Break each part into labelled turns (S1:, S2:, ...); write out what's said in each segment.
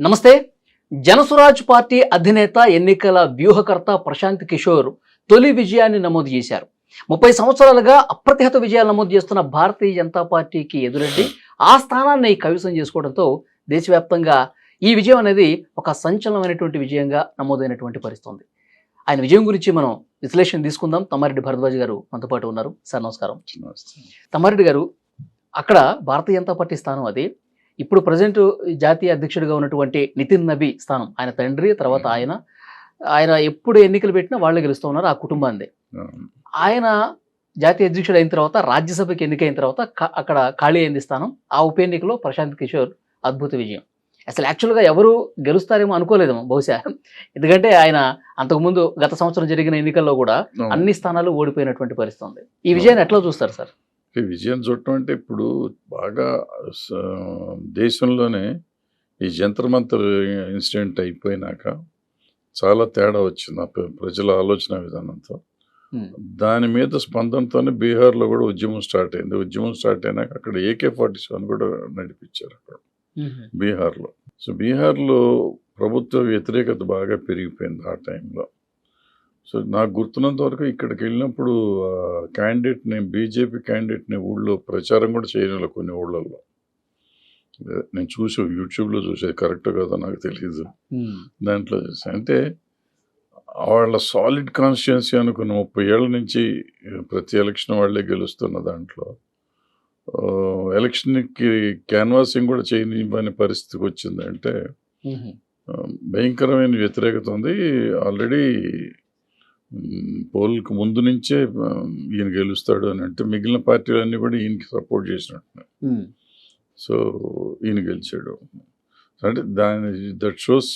S1: నమస్తే. జనసురాజ్ పార్టీ అధినేత ఎన్నికల వ్యూహకర్త ప్రశాంత్ కిషోర్ తొలి విజయాన్ని నమోదు చేశారు. 30 సంవత్సరాలుగా అప్రతిహత విజయాలు నమోదు చేస్తున్న భారతీయ జనతా పార్టీకి ఎదురెడ్డి ఆ స్థానాన్ని కైవసం చేసుకోవడంతో దేశవ్యాప్తంగా ఈ విజయం అనేది ఒక సంచలనమైనటువంటి విజయంగా నమోదైనటువంటి పరిస్థితి ఉంది. ఆయన విజయం గురించి మనం విశ్లేషణ తీసుకుందాం. తమ్మారెడ్డి భరద్వాజ్ గారు మనతో పాటు ఉన్నారు. సార్ నమస్కారం. తమ్మారెడ్డి గారు, అక్కడ భారతీయ జనతా పార్టీ స్థానం అది. ఇప్పుడు ప్రజెంట్ జాతీయ అధ్యక్షుడిగా ఉన్నటువంటి నితిన్ నబీ స్థానం, ఆయన తండ్రి, తర్వాత ఆయన ఎప్పుడు ఎన్నికలు పెట్టినా వాళ్ళే గెలుస్తూ ఉన్నారు, ఆ కుటుంబాన్ని. ఆయన జాతీయ అధ్యక్షుడు అయిన తర్వాత రాజ్యసభకి ఎన్నికైన తర్వాత అక్కడ ఖాళీ అయింది స్థానం. ఆ ఉప ఎన్నికలో ప్రశాంత్ కిషోర్ అద్భుత విజయం. అసలు యాక్చువల్గా ఎవరు గెలుస్తారేమో అనుకోలేదేమో బహుశా, ఎందుకంటే ఆయన అంతకుముందు గత సంవత్సరం జరిగిన ఎన్నికల్లో కూడా అన్ని స్థానాలు ఓడిపోయినటువంటి పరిస్థితి ఉంది. ఈ విజయాన్ని ఎట్లా చూస్తారు సార్?
S2: ఈ విజయం చూడటం అంటే ఇప్పుడు బాగా దేశంలోనే ఈ జంతర్ మంతర్ ఇన్సిడెంట్ అయిపోయినాక చాలా తేడా వచ్చింది ప్రజల ఆలోచన విధానంతో. దాని మీద స్పందనతోనే బీహార్లో కూడా ఉద్యమం స్టార్ట్ అయింది. ఉద్యమం స్టార్ట్ అయినాక అక్కడ AK-47 కూడా నడిపించారు అక్కడ బీహార్లో. సో బీహార్లో ప్రభుత్వ వ్యతిరేకత బాగా పెరిగిపోయింది ఆ టైంలో. సో నాకు గుర్తున్నంత వరకు ఇక్కడికి వెళ్ళినప్పుడు క్యాండిడేట్ని, బీజేపీ క్యాండిడేట్ని ఊళ్ళో ప్రచారం కూడా చేయలేదు కొన్ని ఊళ్ళల్లో. నేను యూట్యూబ్లో చూసేది కరెక్ట్ కదా నాకు తెలియదు, దాంట్లో చూసాను. అంటే వాళ్ళ సాలిడ్ కాన్స్టిట్యున్సీ అనుకున్న 30 ఏళ్ళ నుంచి ప్రతి ఎలక్షన్ వాళ్ళే గెలుస్తున్న దాంట్లో ఎలక్షన్కి క్యాన్వాసింగ్ కూడా చేయని పరిస్థితికి వచ్చిందంటే భయంకరమైన వ్యతిరేకత ఉంది. ఆల్రెడీ పోల్కి ముందు నుంచే ఈయన గెలుస్తాడు అని అంటే మిగిలిన పార్టీలన్నీ కూడా ఈయనకి సపోర్ట్ చేసినట్టు. సో ఈయన గెలిచాడు అంటే దట్ షోస్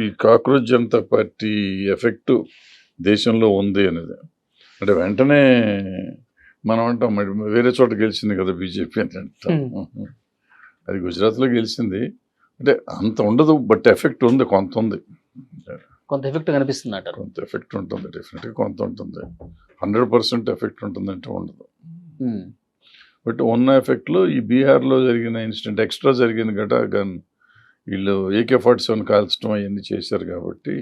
S2: ఈ కాక్రోచ్ జనతా పార్టీ ఎఫెక్ట్ దేశంలో ఉంది అనేది. అంటే వెంటనే మనం అంటాం వేరే చోట గెలిచింది కదా బీజేపీ అని అంటాం. అది గుజరాత్లో గెలిచింది అంటే అంత ఉండదు, బట్ ఎఫెక్ట్ ఉంది, కొంత ఉంది,
S1: కొంత ఎఫెక్ట్ కనిపిస్తుంది అంటారు.
S2: కొంత ఎఫెక్ట్ ఉంటుంది, డెఫినెట్గా కొంత ఉంటుంది. 100% ఎఫెక్ట్ ఉంటుందంటే ఉండదు. బట్ ఉన్న ఎఫెక్ట్లో ఈ బీహార్లో జరిగిన ఇన్సిడెంట్ ఎక్స్ట్రా జరిగింది కదా, వీళ్ళు AK-47 కాల్చడం అవన్నీ చేశారు కాబట్టి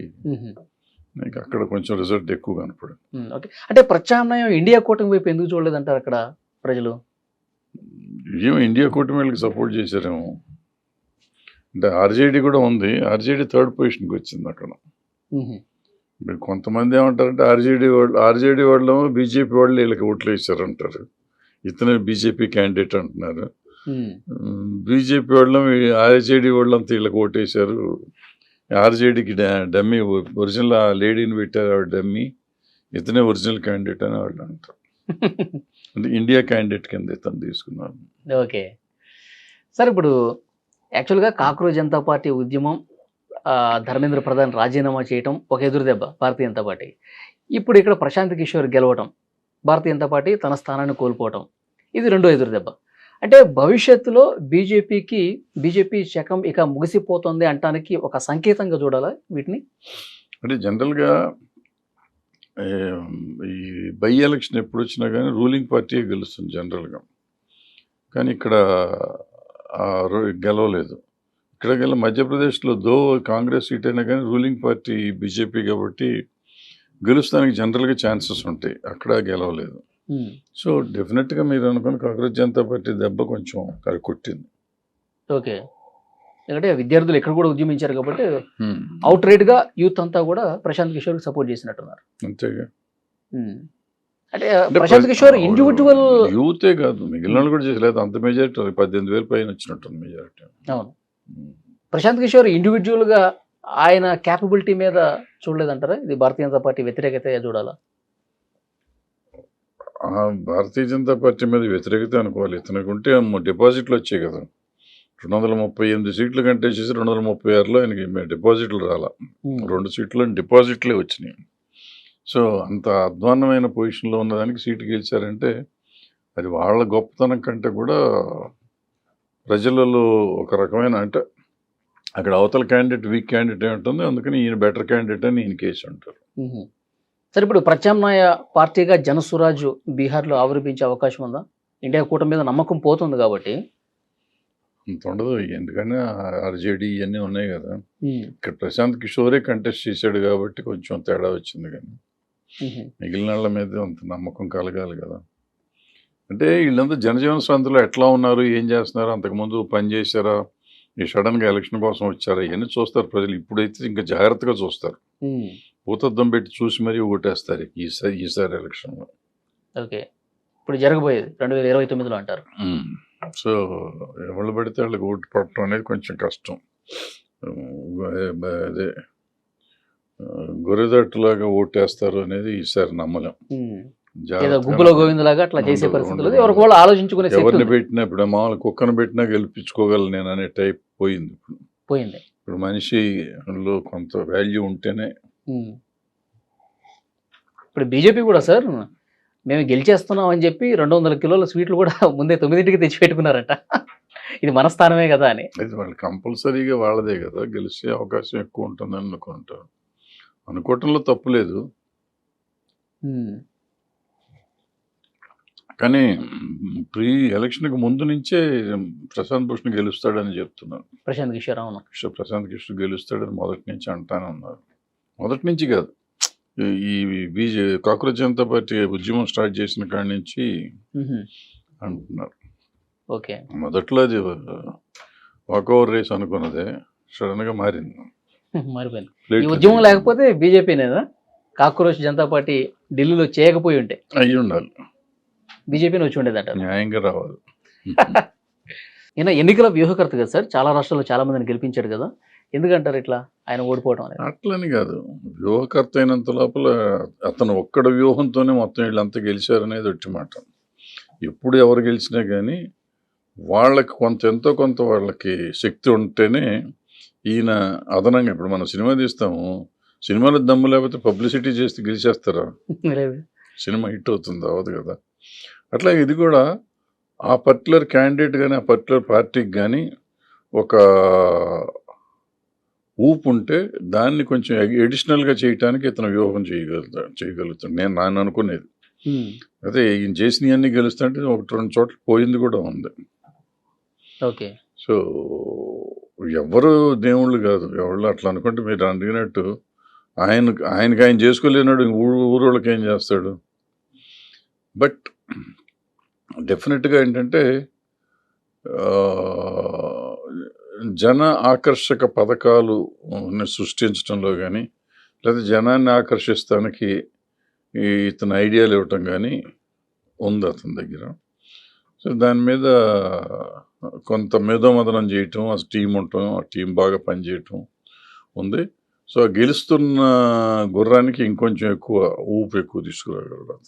S2: నాకు అక్కడ కొంచెం రిజల్ట్ ఎక్కువ కనపడింది.
S1: ఓకే, అంటే ప్రత్యామ్నాయం ఇండియా కూటమి వైపు ఎందుకు చూడలేదంటారు అక్కడ ప్రజలు?
S2: ఏమో ఇండియా కూటమి వాళ్ళకి సపోర్ట్ చేశారేమో. అంటే ఆర్జేడీ కూడా ఉంది, ఆర్జేడీ 3rd పొజిషన్కి వచ్చింది అక్కడ. ఇప్పుడు కొంతమంది ఏమంటారంటే ఆర్జేడీ వాళ్ళేమో బీజేపీ వాళ్ళు వీళ్ళకి ఓట్లు వేసారంటారు, ఇతనే బీజేపీ క్యాండిడేట్ అంటున్నారు. బీజేపీ వాళ్ళం ఆర్జేడీ వాళ్ళంతా వీళ్ళకి ఓటేశారు, ఆర్జేడీకి డమ్మీ, ఒరిజినల్ ఆ లేడీని పెట్టారు ఆవిడ డమ్మీ, ఇతనే ఒరిజినల్ క్యాండిడేట్ అని వాళ్ళు అంటారు. అంటే ఇండియా క్యాండిడేట్ కింద ఇతను తీసుకున్నారు.
S1: ఓకే సార్, ఇప్పుడు యాక్చువల్గా కాక్రోచ్ జనతా పార్టీ ఉద్యమం, ధర్మేంద్ర ప్రధాన్ రాజీనామా చేయటం ఒక ఎదురు దెబ్బ భారతీయ జనతా పార్టీ. ఇప్పుడు ఇక్కడ ప్రశాంత్ కిషోర్ గెలవటం, భారతీయ జనతా పార్టీ తన స్థానాన్ని కోల్పోవటం, ఇది రెండో ఎదురు దెబ్బ. అంటే భవిష్యత్తులో బీజేపీ శకం ఇక ముగిసిపోతుంది అంటానికి ఒక సంకేతంగా చూడాలా వీటిని?
S2: అంటే జనరల్గా ఈ బై ఎలక్షన్ ఎప్పుడు వచ్చినా కానీ రూలింగ్ పార్టీ గెలుస్తుంది జనరల్గా, కానీ ఇక్కడ గెలవలేదు. ఇక్కడ మధ్యప్రదేశ్లో కాంగ్రెస్ సీట్ అయినా కానీ రూలింగ్ పార్టీ బీజేపీ కాబట్టి గెలుస్తానికి జనరల్గా ఛాన్సెస్ ఉంటాయి, అక్కడ గెలవలేదు. సో డెఫినెట్గా మీరు అనుకున్న కాంగ్రెస్ జనతా పార్టీ దెబ్బ కొంచెం కొట్టింది.
S1: ఓకే, ఎందుకంటే విద్యార్థులు ఇక్కడ కూడా ఉద్యమించారు కాబట్టి అవుట్ రైట్గా యూత్ అంతా కూడా ప్రశాంత్ కిషోర్కి సపోర్ట్ చేసినట్టున్నారు.
S2: అంతేగా,
S1: అంటే ప్రశాంత్ కిషోర్ ఇండివిజువల్
S2: యూతే కాదు, మిగిలిన కూడా చేసలేదు. అంత మెజారిటీ 18,000 పైన వచ్చినట్టుంది మెజారిటీ.
S1: అవును, ప్రశాంత్ కిషోర్ ఇండివిజువల్గా ఆయన క్యాపబిలిటీ మీద చూడలేదంటారా? ఇది భారతీయ జనతా పార్టీ వ్యతిరేకత చూడాలా?
S2: భారతీయ జనతా పార్టీ మీద వ్యతిరేకత అనుకోవాలి. ఇతనికి ఉంటే డిపాజిట్లు వచ్చాయి కదా, 238 సీట్లు కంటే చేసి 236లో ఆయనకి డిపాజిట్లు రాలా, 2 సీట్లు డిపాజిట్లే వచ్చినాయి. సో అంత అధ్వాన్నమైన పొజిషన్లో ఉన్నదానికి సీటు గెలిచారంటే అది వాళ్ళ గొప్పతనం కంటే కూడా ప్రజలలో ఒక రకమైన, అంటే అక్కడ అవతల క్యాండిడేట్ వీక్ క్యాండిడేట్ ఏముంటుంది, అందుకని ఈయన బెటర్ క్యాండిడేట్ అని ఈయన కేసు అంటారు.
S1: సరే, ఇప్పుడు ప్రత్యామ్నాయ పార్టీగా జనసురాజ్ బీహార్లో ఆవిర్భించే అవకాశం ఉందా? ఇండియా కూటమి మీద నమ్మకం పోతుంది కాబట్టి.
S2: ఇంత ఉండదు, ఎందుకంటే ఆర్జేడీ ఇవన్నీ ఉన్నాయి కదా. ఇక్కడ ప్రశాంత్ కిషోరే కంటెస్ట్ చేశాడు కాబట్టి కొంచెం తేడా వచ్చింది, కానీ మిగిలిన వాళ్ళ మీద అంత నమ్మకం కలగాలి కదా. అంటే వీళ్ళంతా జనజీవన స్రవంతిలో ఎట్లా ఉన్నారు, ఏం చేస్తున్నారు, అంతకుముందు పని చేశారా, ఈ సడన్గా ఎలక్షన్ కోసం వచ్చారా, ఇవన్నీ చూస్తారు ప్రజలు. ఇప్పుడైతే ఇంకా జాగ్రత్తగా చూస్తారు, భూతద్దం పెట్టి చూసి మరీ ఓటేస్తారు ఈసారి ఎలక్షన్లో.
S1: ఓకే, ఇప్పుడు జరగబోయేది 2029లో అంటారు.
S2: సో ఎవరు పడితే వాళ్ళకి ఓటు పడటం అనేది కొంచెం కష్టం. అదే గొర్రెదట్టులాగా ఓటేస్తారు అనేది ఈసారి నమ్మలేం.
S1: గుబ్బులో గోవిందలాగా అట్లా చేసే పరిస్థితులు ఎవరికి వాళ్ళు ఆలోచించుకునే
S2: ఎవరిని పెట్టినా, ఇప్పుడు మామూలు కుక్కను పెట్టినా గెలిపించుకోగలను నేను అనే టైప్ పోయింది. ఇప్పుడు మనిషిలో కొంత వాల్యూ ఉంటేనే.
S1: ఇప్పుడు బీజేపీ కూడా సార్ మేము గెలిచేస్తున్నాం అని చెప్పి 200 కిలోల స్వీట్లు కూడా ముందే 9ంటికి తెచ్చిపెట్టుకున్నారట. ఇది మన స్థానమే కదా అని.
S2: అది వాళ్ళు కంపల్సరీగా వాళ్ళదే కదా, గెలిచే అవకాశం ఎక్కువ ఉంటుందని అనుకుంటారు. అనుకోవటంలో తప్పు లేదు, కానీ ప్రీ ఎలక్షన్కి ముందు నుంచే ప్రశాంత్ భూషణ్ గెలుస్తాడని చెప్తున్నారు.
S1: ప్రశాంత్ కిషోర్, అవును,
S2: ప్రశాంత్ కిషోర్ గెలుస్తాడని మొదటి నుంచి అంటానే ఉన్నారు. మొదటి నుంచి కాదు, ఈ కాక్రోచ్ జనతా పార్టీ ఉద్యమం స్టార్ట్ చేసిన కాడి నుంచి అంటున్నారు.
S1: ఓకే,
S2: మొదట్లో అది వాకఓవర్ రేస్ అనుకున్నదే సడన్ గా మారింది.
S1: ఈ ఉద్యమం లేకపోతే బీజేపీ లేదా కాక్రోచ్ జనతా పార్టీ ఢిల్లీలో చేయకపోయి ఉంటే
S2: అయ్యి ఉండాలి,
S1: బీజేపీని వచ్చి ఉండేదట,
S2: న్యాయంగా రావాలి.
S1: ఈయన ఎన్నికల వ్యూహకర్త కదా సార్, చాలా రాష్ట్రాల్లో చాలా మందిని గెలిపించాడు కదా, ఎందుకంటారు ఇట్లా ఆయన ఓడిపోవడం అనేది?
S2: అట్లని కాదు, వ్యూహకర్త అయినంత లోపల అతను ఒక్కడ వ్యూహంతోనే మొత్తం వీళ్ళంతా గెలిచారనేది ఒట్టి మాట. ఎప్పుడు ఎవరు గెలిచినా కానీ వాళ్ళకి ఎంతో కొంత వాళ్ళకి శక్తి ఉంటేనే ఈయన అదనంగా. ఇప్పుడు మనం సినిమా తీస్తాము, సినిమాలో దమ్ము లేకపోతే పబ్లిసిటీ చేస్తే గెలిచేస్తారా? సినిమా హిట్ అవుతుంది, అవ్వదు కదా. అట్లా ఇది కూడా ఆ పర్టికులర్ క్యాండిడేట్ కానీ ఆ పర్టికులర్ పార్టీకి కానీ ఒక ఊపు ఉంటే దాన్ని కొంచెం ఎడిషనల్గా చేయటానికి ఇతను వ్యూహం చేయగలుగుతాడు నేను అనుకునేది. అదే ఈయన చేసినవన్నీ గెలుస్తుంటే 1-2 చోట్ల పోయింది కూడా ఉంది.
S1: ఓకే,
S2: సో ఎవరు దేవుళ్ళు కాదు, ఎవరు అట్లా అనుకుంటే మీరు అడిగినట్టు ఆయనకి ఆయన చేసుకోలేనాడు, ఊరోళ్ళకి ఏం చేస్తాడు. బట్ డెఫినెట్గా ఏంటంటే జన ఆకర్షక పథకాలు సృష్టించడంలో కానీ లేదా జనాన్ని ఆకర్షిస్తానికి ఇతను ఐడియాలు ఇవ్వటం కానీ ఉంది అతని దగ్గర. సో దాని మీద కొంత మేధోమదనం చేయటం, ఆ టీం ఉండటం, ఆ టీం బాగా పనిచేయటం ఉంది. సో గెలుస్తున్న గుర్రానికి ఇంకొంచెం ఊపు తీసుకురాగలరు.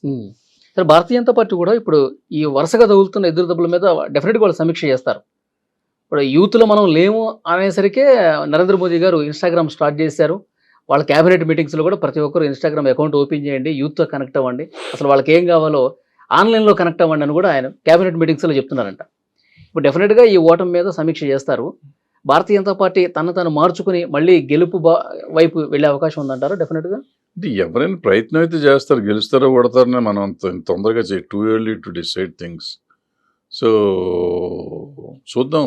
S1: సరే, భారతీయ జనతా పార్టీ కూడా ఇప్పుడు ఈ వరుసగా తగులుతున్న ఎదురు దెబ్బల మీద డెఫినెట్గా వాళ్ళు సమీక్ష చేస్తారు. ఇప్పుడు యూత్లో మనం లేము అనేసరికే నరేంద్ర మోదీ గారు ఇన్స్టాగ్రామ్ స్టార్ట్ చేశారు. వాళ్ళ క్యాబినెట్ మీటింగ్స్లో కూడా ప్రతి ఒక్కరు ఇన్స్టాగ్రామ్ అకౌంట్ ఓపెన్ చేయండి, యూత్తో కనెక్ట్ అవ్వండి, అసలు వాళ్ళకి ఏం కావాలో ఆన్లైన్లో కనెక్ట్ అవ్వండి అని కూడా ఆయన క్యాబినెట్ మీటింగ్స్లో చెప్తున్నారంట. ఇప్పుడు డెఫినెట్గా ఈ ఓటమి మీద సమీక్ష చేస్తారు. భారతీయ జనతా పార్టీ తను మార్చుకుని మళ్ళీ గెలుపు వైపు వెళ్ళే అవకాశం ఉందంటారా? డెఫినెట్గా
S2: ఎవరైనా ప్రయత్నం అయితే చేస్తారు, గెలుస్తారో కొడతారనే మనం తొందరగా too early to decide things. So చూద్దాం.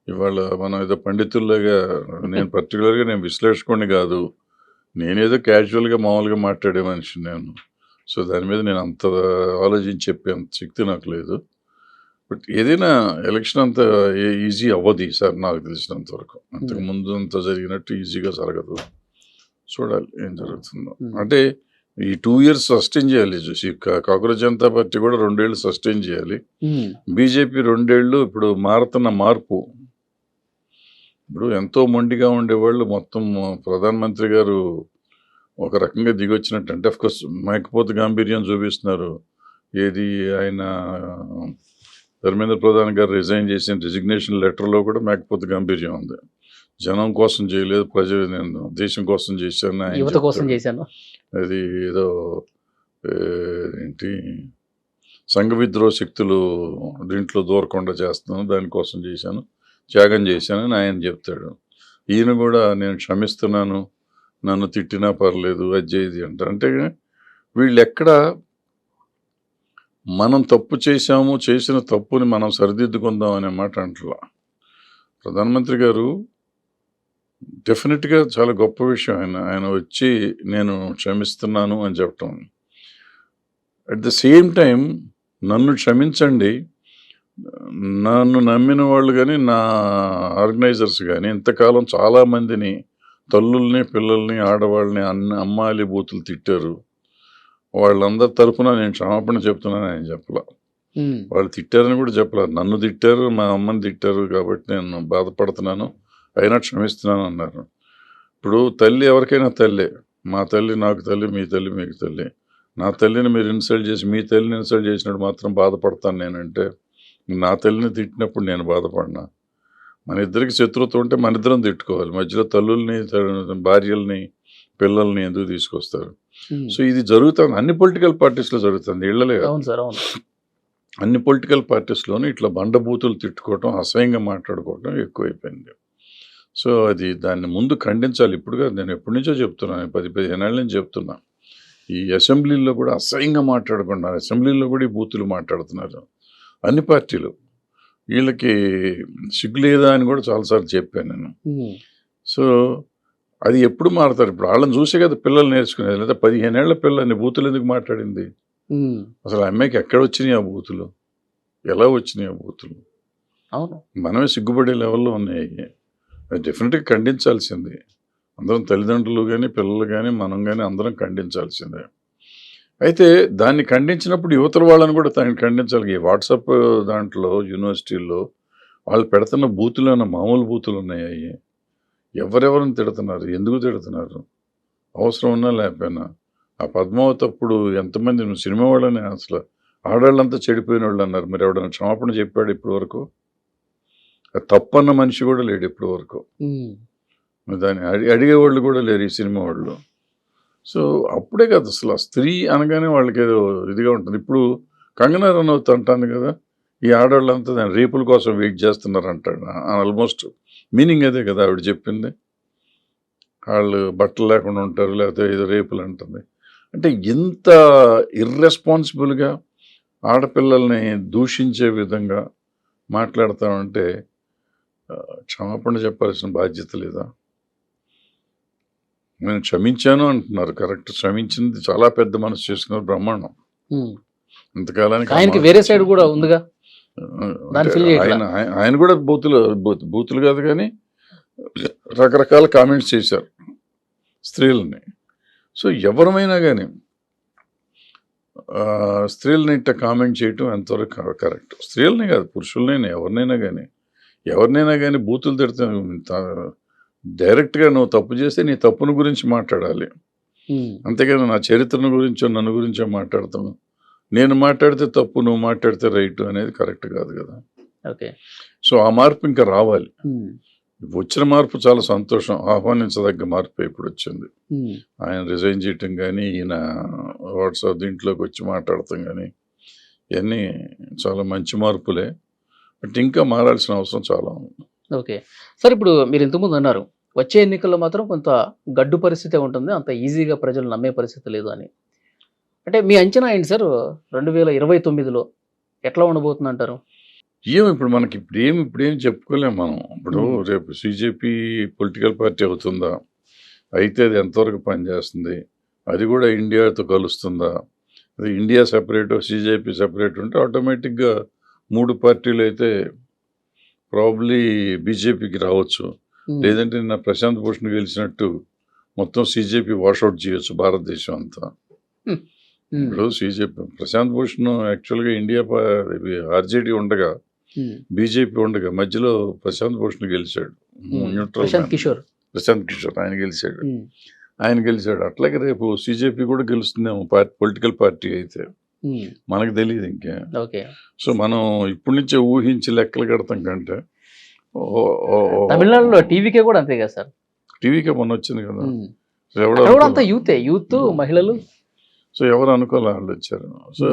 S2: ఇవాళ మనం ఏదో పండితుల్లాగా, నేను పర్టికులర్గా నేను విశ్లేషకుడిని కాదు, నేనేదో క్యాజువల్గా మామూలుగా మాట్లాడే మనిషిని నేను. సో దాని మీద నేను అంత ఆలోచించి చెప్పే అంత శక్తి నాకు లేదు. బట్ ఏదైనా ఎలక్షన్ అంత ఈజీ అవ్వదు ఈసారి నాకు తెలిసినంత వరకు. అంతకు ముందు అంత జరిగినట్టు ఈజీగా జరగదు. చూడాలి ఏం జరుగుతుందో. అంటే ఈ 2 years సస్టైన్ చేయాలి. కాక్రోచ్ జనతా పార్టీ కూడా 2 ఏళ్ళు సస్టైన్ చేయాలి. బీజేపీ 2 ఏళ్ళు ఇప్పుడు మారుతున్న మార్పు. ఇప్పుడు ఎంతో మొండిగా ఉండేవాళ్ళు మొత్తం ప్రధానమంత్రి గారు ఒక రకంగా దిగొచ్చినట్టు. అంటే అఫ్కోర్స్ మేకపోతే గాంభీర్యం చూపిస్తున్నారు. ఏది ఆయన ధర్మేంద్ర ప్రధాన్ గారు రిజైన్ చేసిన రిజిగ్నేషన్ లెటర్లో కూడా మేకపోతే గాంభీర్యం ఉంది. జనం కోసం చేయలేదు, నేను దేశం కోసం చేశాను,
S1: యువత కోసం చేశాను,
S2: అది ఏదో ఏంటి సంఘ విద్రోహ శక్తులు దీంట్లో దూరకుండా చేస్తున్నాను, దానికోసం చేశాను, త్యాగం చేశానని ఆయన చెప్తాడు. ఈయన కూడా నేను క్షమిస్తున్నాను, నన్ను తిట్టినా పర్లేదు, అది అంటారు. అంటే వీళ్ళు ఎక్కడ మనం తప్పు చేశాము, చేసిన తప్పుని మనం సరిదిద్దుకుందాం అనే మాట అంటలా. ప్రధానమంత్రి గారు డెఫినెట్గా చాలా గొప్ప విషయం. ఆయన వచ్చి నేను క్షమిస్తున్నాను అని చెప్పటం. అట్ ద సేమ్ టైం నన్ను క్షమించండి, నన్ను నమ్మిన వాళ్ళు కానీ, నా ఆర్గనైజర్స్ కానీ ఇంతకాలం చాలామందిని, తల్లుల్ని, పిల్లల్ని, ఆడవాళ్ళని, అమ్మాయిలు బూతులు తిట్టారు. వాళ్ళందరి తరఫున నేను క్షమాపణ చెప్తున్నాను ఆయన చెప్పలా. వాళ్ళు తిట్టారని కూడా చెప్పలేదు. నన్ను తిట్టారు, మా అమ్మని తిట్టారు కాబట్టి నేను బాధపడుతున్నాను, అయినా క్షమిస్తున్నాను అన్నారు. ఇప్పుడు తల్లి ఎవరికైనా తల్లే. మా తల్లి నాకు తల్లి, మీ తల్లి మీకు తల్లి. నా తల్లిని మీరు ఇన్సల్ట్ చేసి మీ తల్లిని ఇన్సల్ట్ చేసినప్పుడు మాత్రం బాధపడతాను నేనంటే, నా తల్లిని తిట్టినప్పుడు నేను బాధపడినా. మన ఇద్దరికి శత్రుత్వం ఉంటే మన ఇద్దరం తిట్టుకోవాలి. మధ్యలో తల్లుల్ని, భార్యల్ని, పిల్లల్ని ఎందుకు తీసుకొస్తారు? సో ఇది జరుగుతుంది, అన్ని పొలిటికల్ పార్టీస్లో జరుగుతుంది. ఇళ్లలే అన్ని పొలిటికల్ పార్టీస్లోనూ ఇట్లా బండబూతులు తిట్టుకోవటం, అసహ్యంగా మాట్లాడుకోవటం ఎక్కువైపోయింది. సో అది దాన్ని ముందు ఖండించాలి. ఇప్పుడుగా నేను ఎప్పటి నుంచో చెప్తున్నాను, 10-15 ఏళ్ళ నుంచి చెప్తున్నా. ఈ అసెంబ్లీలో కూడా అసహ్యంగా మాట్లాడుకుంటున్నారు, అసెంబ్లీలో కూడా ఈ బూతులు మాట్లాడుతున్నారు అన్ని పార్టీలు. వీళ్ళకి సిగ్గు లేదా అని కూడా చాలాసార్లు చెప్పాను నేను. సో అది ఎప్పుడు మారుతారు? ఇప్పుడు వాళ్ళని చూసే కదా పిల్లలు నేర్చుకునేది. లేదా 15 ఏళ్ల పిల్లని బూతులు ఎందుకు మాట్లాడింది? అసలు ఆ అమ్మాయికి ఎక్కడ వచ్చినాయి ఆ బూతులు? ఎలా వచ్చినాయి ఆ బూతులు?
S1: అవును,
S2: మనమే సిగ్గుపడే లెవెల్లో ఉన్నాయి. డెఫినెట్గా ఖండించాల్సింది. అందరం తల్లిదండ్రులు కానీ, పిల్లలు కానీ, మనం కానీ అందరం ఖండించాల్సిందే. అయితే దాన్ని ఖండించినప్పుడు యువతల వాళ్ళని కూడా దాన్ని ఖండించాలి. ఈ వాట్సాప్ దాంట్లో యూనివర్సిటీల్లో వాళ్ళు పెడుతున్న బూతులు అన్న మామూలు బూతులు ఉన్నాయి. ఎవరెవరిని తిడుతున్నారు? ఎందుకు తిడుతున్నారు? అవసరం ఉన్నా లేకపోయినా. ఆ పద్మావతి అప్పుడు ఎంతమంది సినిమా వాళ్ళని అసలు ఆడవాళ్ళంతా చెడిపోయిన వాళ్ళు అన్నారు. మరి ఎవడన్నా క్షమాపణ చెప్పాడు ఇప్పటి వరకు? తప్పన్న మనిషి కూడా లేడు ఇప్పటి వరకు. దాన్ని అడిగేవాళ్ళు కూడా లేరు ఈ సినిమా వాళ్ళు. సో అప్పుడే కదా అసలు స్త్రీ అనగానే వాళ్ళకి ఏదో ఇదిగా ఉంటుంది. ఇప్పుడు కంగనా రనౌత్ అంటాను కదా, ఈ ఆడవాళ్ళంతా దాని రేపుల కోసం వెయిట్ చేస్తున్నారు అంటాడు. ఆల్మోస్ట్ మీనింగ్ అదే కదా ఆవిడ చెప్పింది. వాళ్ళు బట్టలు లేకుండా ఉంటారు, లేకపోతే ఏదో రేపులు అంటుంది. అంటే ఇంత ఇర్రెస్పాన్సిబుల్గా ఆడపిల్లల్ని దూషించే విధంగా మాట్లాడతామంటే క్షమాపణ చెప్పాల్సిన బాధ్యత లేదా? నేను క్షమించాను అంటున్నారు, కరెక్ట్. క్షమించింది చాలా పెద్ద మనసు చేసుకున్నారు, బ్రహ్మాండం. ఇంతకాలానికి
S1: ఆయనకి వేరే సైడ్ కూడా ఉందిగా.
S2: ఆయన కూడా బూతులు కాదు కానీ రకరకాల కామెంట్స్ చేశారు స్త్రీలని. సో ఎవరమైనా కానీ స్త్రీలని ఇట్లా కామెంట్ చేయటం ఎంతవరకు కరెక్ట్? స్త్రీలని కాదు, పురుషులనైనా ఎవరినైనా కానీ బూతులు తిడితే డైరెక్ట్గా నువ్వు తప్పు చేస్తే నీ తప్పును గురించి మాట్లాడాలి. అంతేగాని నా చరిత్రను గురించో నన్ను గురించో మాట్లాడతాను. నేను మాట్లాడితే తప్పు, నువ్వు మాట్లాడితే రైట్ అనేది కరెక్ట్ కాదు కదా.
S1: ఓకే.
S2: సో ఆ మార్పు ఇంకా రావాలి. వచ్చిన మార్పు చాలా సంతోషం, ఆహ్వానించదగ్గ మార్పు ఇప్పుడు వచ్చింది. ఆయన రిజైన్ చేయటం కానీ, ఈయన వాట్సాప్ దీంట్లోకి వచ్చి మాట్లాడటం కానీ, ఇవన్నీ చాలా మంచి మార్పులే. బట్ ఇంకా మారాల్సిన అవసరం చాలా ఉంది.
S1: ఓకే సార్, ఇప్పుడు మీరు ఇంతకుముందు అన్నారు వచ్చే ఎన్నికల్లో మాత్రం కొంత గడ్డు పరిస్థితే ఉంటుంది, అంత ఈజీగా ప్రజలు నమ్మే పరిస్థితి లేదు అని. అంటే మీ అంచనా ఏంటి సార్ 2029లో ఎట్లా ఉండబోతుంది అంటారు?
S2: ఇప్పుడు మనకి ఇప్పుడేం చెప్పుకోలేము మనం. ఇప్పుడు రేపు CJP పొలిటికల్ పార్టీ అవుతుందా, అయితే అది ఎంతవరకు పనిచేస్తుంది, అది కూడా ఇండియాతో కలుస్తుందా, అది ఇండియా సెపరేట్ CJP సెపరేట్ ఉంటే ఆటోమేటిక్గా 3 పార్టీలు అయితే ప్రాబ్లీ బీజేపీకి రావచ్చు. లేదంటే నిన్న ప్రశాంత్ భూషణ్ గెలిచినట్టు మొత్తం CJP వాషౌట్ చేయొచ్చు భారతదేశం అంతా. ఇప్పుడు ప్రశాంత్ భూషణ్ యాక్చువల్గా ఇండియా RJD ఉండగా, బీజేపీ ఉండగా మధ్యలో ప్రశాంత్ భూషణ్ గెలిచాడు. న్యూట్రల్ ప్రశాంత్ కిషోర్ ఆయన గెలిచాడు. అట్లాగే రేపు CJP కూడా గెలుస్తుందేమో పొలిటికల్ పార్టీ అయితే, మనకు తెలియదు ఇంకా. సో మనం ఇప్పటి నుంచే ఊహించి లెక్కలు కడతాం కంటే
S1: తమిళనాడులో టీవీకే కూడా అంతే కదా సార్.
S2: టీవీకే మొన్న వచ్చింది కదా,
S1: యూత్ మహిళలు.
S2: సో ఎవరు అనుకోలే వాళ్ళు వచ్చారు. సో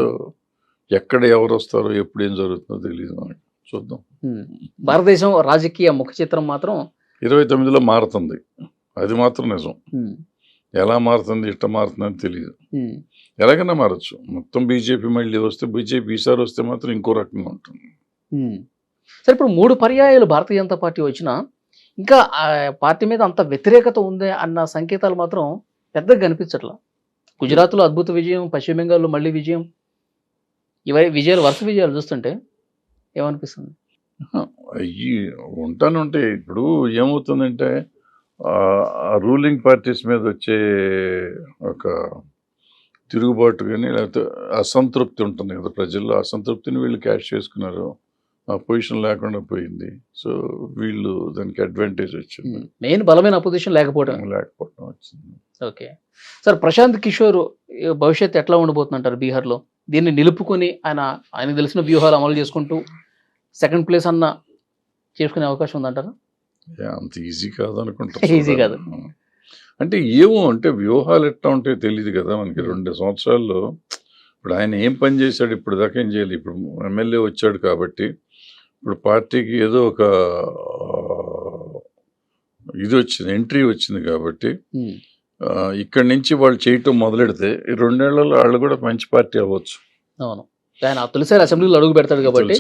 S2: ఎక్కడ ఎవరు వస్తారో ఎప్పుడు ఏం జరుగుతుందో తెలియదు మనకి, చూద్దాం.
S1: భారతదేశం రాజకీయ ముఖ చిత్రం మాత్రం
S2: 29లో మారుతుంది, అది మాత్రం నిజం. ఎలా మారుతుంది, ఇట్ట మారుతుందని తెలియదు. ఎలాగైనా మారచ్చు. మొత్తం బీజేపీ మళ్ళీ వస్తే, బీజేపీ ఈసారి వస్తే మాత్రం ఇంకో రకంగా ఉంటుంది.
S1: సరే ఇప్పుడు 3 పర్యాయాలు భారతీయ జనతా పార్టీ వచ్చినా ఇంకా ఆ పార్టీ మీద అంత వ్యతిరేకత ఉంది అన్న సంకేతాలు మాత్రం పెద్దగా కనిపించట్లా. గుజరాత్లో అద్భుత విజయం, పశ్చిమ బెంగాల్లో మళ్ళీ విజయం, విజయాలు వరుస విజయాలు చూస్తుంటే ఏమనిపిస్తుంది?
S2: అయ్యి ఉంటాయి. ఇప్పుడు ఏమవుతుందంటే రూలింగ్ పార్టీస్ మీద వచ్చే ఒక తిరుగుబాటు కానీ లేకపోతే అసంతృప్తి ఉంటుంది కదా ప్రజల్లో, అసంతృప్తిని వీళ్ళు క్యాష్ చేసుకున్నారు. ఆ పొజిషన్ లేకుండా పోయింది. సో వీళ్ళు దానికి అడ్వాంటేజ్ వచ్చింది.
S1: మెయిన్ బలమైన అపోజిషన్ లేకపోవడం
S2: వచ్చింది.
S1: ఓకే సార్, ప్రశాంత్ కిషోర్ భవిష్యత్తు ఎట్లా ఉండబోతుందంటారు బీహార్లో? దీన్ని నిలుపుకొని ఆయనకు తెలిసిన వ్యూహాలు అమలు చేసుకుంటూ సెకండ్ ప్లేస్ అన్న చేసుకునే అవకాశం ఉందంటారా?
S2: అంత ఈజీ కాదు అనుకుంటా.
S1: ఈజీ కాదు
S2: అంటే ఏమో, అంటే వ్యూహాలు ఎట్లా ఉంటాయో తెలియదు కదా మనకి. 2 సంవత్సరాల్లో ఇప్పుడు ఆయన ఏం పని చేశాడు, ఇప్పుడు దాకా ఏం చేయాలి. ఇప్పుడు ఎమ్మెల్యే వచ్చాడు కాబట్టి ఇప్పుడు పార్టీకి ఏదో ఒక ఇది వచ్చింది, ఎంట్రీ వచ్చింది కాబట్టి ఇక్కడి నుంచి వాళ్ళు చేయటం మొదలెడితే ఈ 2 ఏళ్లలో వాళ్ళు కూడా మంచి పార్టీ అవ్వచ్చు.
S1: అవును, ఆయన తొలిసారి అసెంబ్లీలో అడుగు పెడతాడు కాబట్టి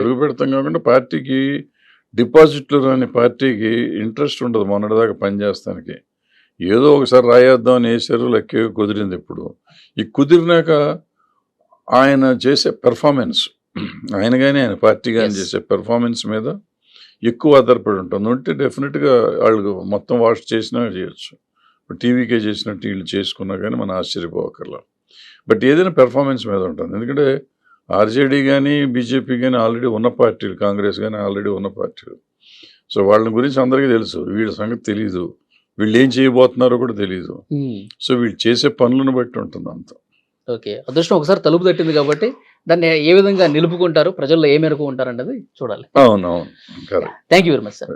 S2: అడుగు పెడతాం కాకుండా పార్టీకి డిపాజిట్లు రాని పార్టీకి ఇంట్రెస్ట్ ఉండదు మొన్నటిదాకా పనిచేస్తానికి. ఏదో ఒకసారి రాయేద్దాం అని వేసారు, లెక్క కుదిరింది. ఇప్పుడు ఈ కుదిరినాక ఆయన చేసే పెర్ఫార్మెన్స్, ఆయన కానీ ఆయన పార్టీ కానీ చేసే పెర్ఫార్మెన్స్ మీద ఎక్కువ ఆధారపడి ఉంటుంది. ఉంటే డెఫినెట్గా వాళ్ళు మొత్తం వాష్ చేసినా చేయొచ్చు. ఇప్పుడు టీవీకే చేసినట్టు వీళ్ళు చేసుకున్నా కానీ మనం ఆశ్చర్యపోకర్లా. బట్ ఏదైనా పెర్ఫార్మెన్స్ మీద ఉంటుంది. ఎందుకంటే ఆర్జేడీ కానీ బీజేపీ కానీ ఆల్రెడీ ఉన్న పార్టీలు, కాంగ్రెస్ కానీ ఆల్రెడీ ఉన్న పార్టీలు. సో వాళ్ళ గురించి అందరికీ తెలుసు, వీళ్ళ సంగతి తెలీదు, వీళ్ళు ఏం చేయబోతున్నారో కూడా తెలీదు. సో వీళ్ళు చేసే పనులను బట్టి ఉంటుంది అంత.
S1: ఓకే, అదృష్టం ఒకసారి తలుపు తట్టింది కాబట్టి దాన్ని ఏ విధంగా నిలుపుకుంటారు, ప్రజల్లో ఏ మేరకు ఉంటారు అన్నది చూడాలి.
S2: అవునవును,
S1: thank you very much sir.